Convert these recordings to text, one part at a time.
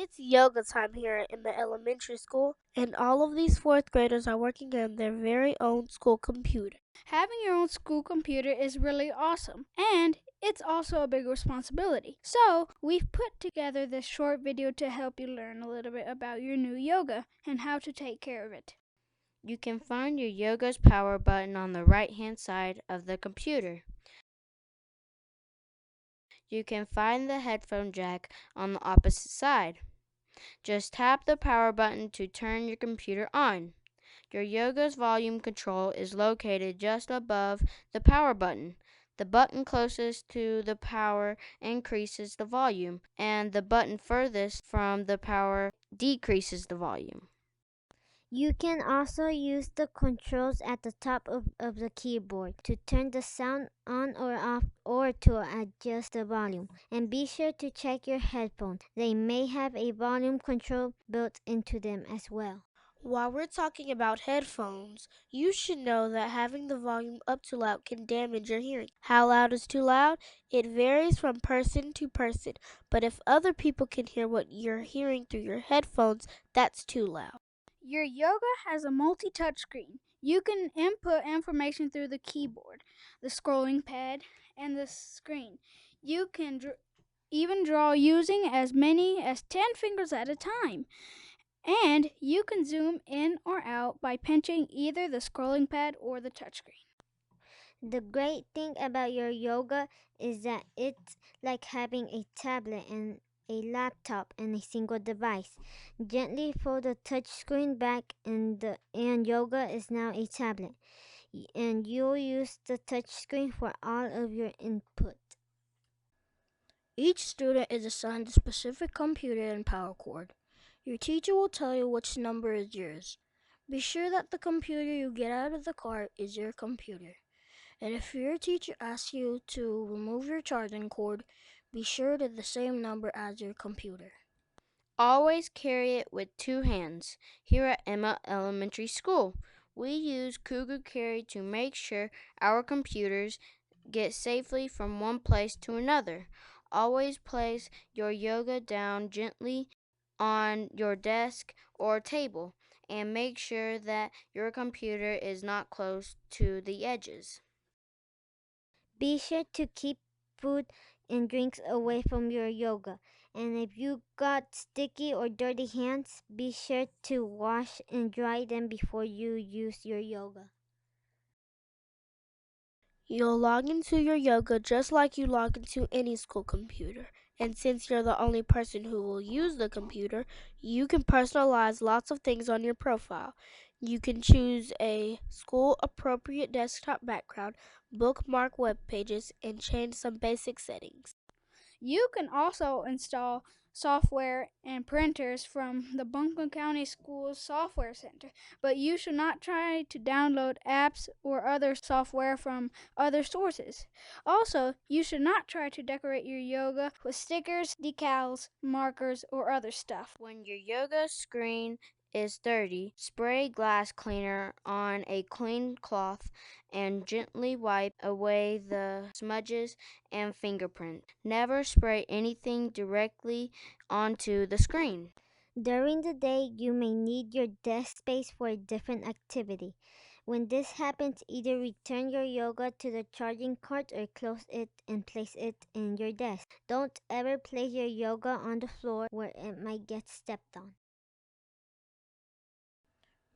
It's yoga time here in the elementary school, and all of these fourth graders are working on their very own school computer. Having your own school computer is really awesome, and it's also a big responsibility. So, we've put together this short video to help you learn a little bit about your new yoga and how to take care of it. You can find your yoga's power button on the right-hand side of the computer. You can find the headphone jack on the opposite side. Just tap the power button to turn your computer on. Your yoga's volume control is located just above the power button. The button closest to the power increases the volume, and the button furthest from the power decreases the volume. You can also use the controls at the top of the keyboard to turn the sound on or off or to adjust the volume. And be sure to check your headphones. They may have a volume control built into them as well. While we're talking about headphones, you should know that having the volume up too loud can damage your hearing. How loud is too loud? It varies from person to person, but if other people can hear what you're hearing through your headphones, that's too loud. Your yoga has a multi-touch screen. You can input information through the keyboard, the scrolling pad, and the screen. You can even draw using as many as 10 fingers at a time. And you can zoom in or out by pinching either the scrolling pad or the touchscreen. The great thing about your yoga is that it's like having a tablet and a laptop and a single device. Gently fold the touchscreen back and yoga is now a tablet. And you'll use the touchscreen for all of your input. Each student is assigned a specific computer and power cord. Your teacher will tell you which number is yours. Be sure that the computer you get out of the cart is your computer. And if your teacher asks you to remove your charging cord, be sure to the same number as your computer. Always carry it with two hands. Here at Emma Elementary School, we use Cougar Carry to make sure our computers get safely from one place to another. Always place your yoga down gently on your desk or table, and make sure that your computer is not close to the edges. Be sure to keep food and drinks away from your yoga. And if you got sticky or dirty hands, be sure to wash and dry them before you use your yoga. You'll log into your yoga just like you log into any school computer. And since you're the only person who will use the computer, you can personalize lots of things on your profile. You can choose a school appropriate desktop background, bookmark web pages, and change some basic settings. You can also install software and printers from the Buncombe County Schools Software Center, but you should not try to download apps or other software from other sources. Also, you should not try to decorate your yoga with stickers, decals, markers, or other stuff. When your yoga screen is dirty, spray glass cleaner on a clean cloth and gently wipe away the smudges and fingerprint. Never spray anything directly onto the screen. During the day, you may need your desk space for a different activity. When this happens, either return your yoga to the charging cart or close it and place it in your desk. Don't ever place your yoga on the floor where it might get stepped on.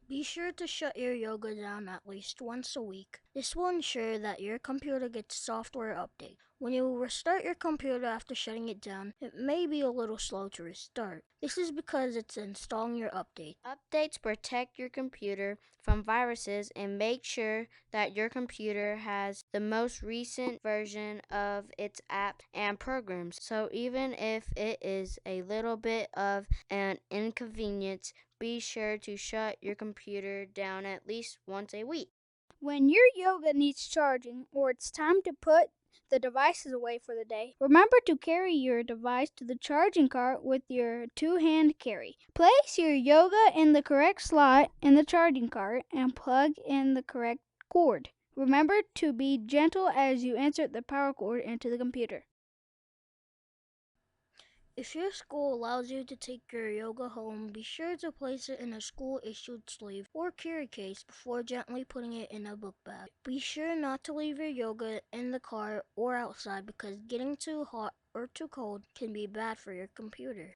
Be sure to shut your yoga down at least once a week. This will ensure that your computer gets software update. When you restart your computer after shutting it down, it may be a little slow to restart. This is because it's installing your update. Updates protect your computer from viruses and make sure that your computer has the most recent version of its apps and programs. So even if it is a little bit of an inconvenience, be sure to shut your computer down at least once a week. When your yoga needs charging or it's time to put the devices away for the day, remember to carry your device to the charging cart with your two-hand carry. Place your yoga in the correct slot in the charging cart and plug in the correct cord. Remember to be gentle as you insert the power cord into the computer. If your school allows you to take your yoga home, be sure to place it in a school-issued sleeve or carry case before gently putting it in a book bag. Be sure not to leave your yoga in the car or outside because getting too hot or too cold can be bad for your computer.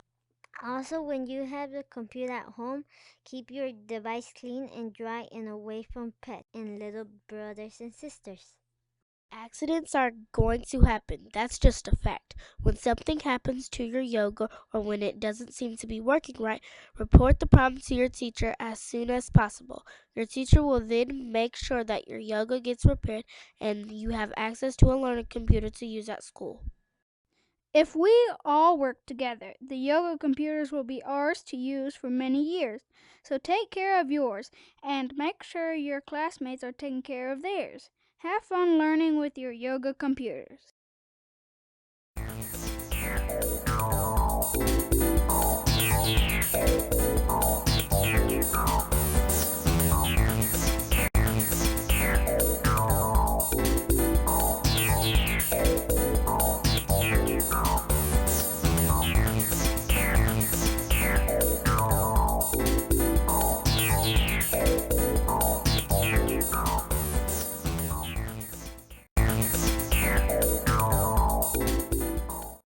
Also, when you have the computer at home, keep your device clean and dry and away from pets and little brothers and sisters. Accidents are going to happen. That's just a fact. When something happens to your yoga or when it doesn't seem to be working right, report the problem to your teacher as soon as possible. Your teacher will then make sure that your yoga gets repaired and you have access to a learning computer to use at school. If we all work together, the yoga computers will be ours to use for many years. So take care of yours and make sure your classmates are taking care of theirs. Have fun learning with your yoga computers.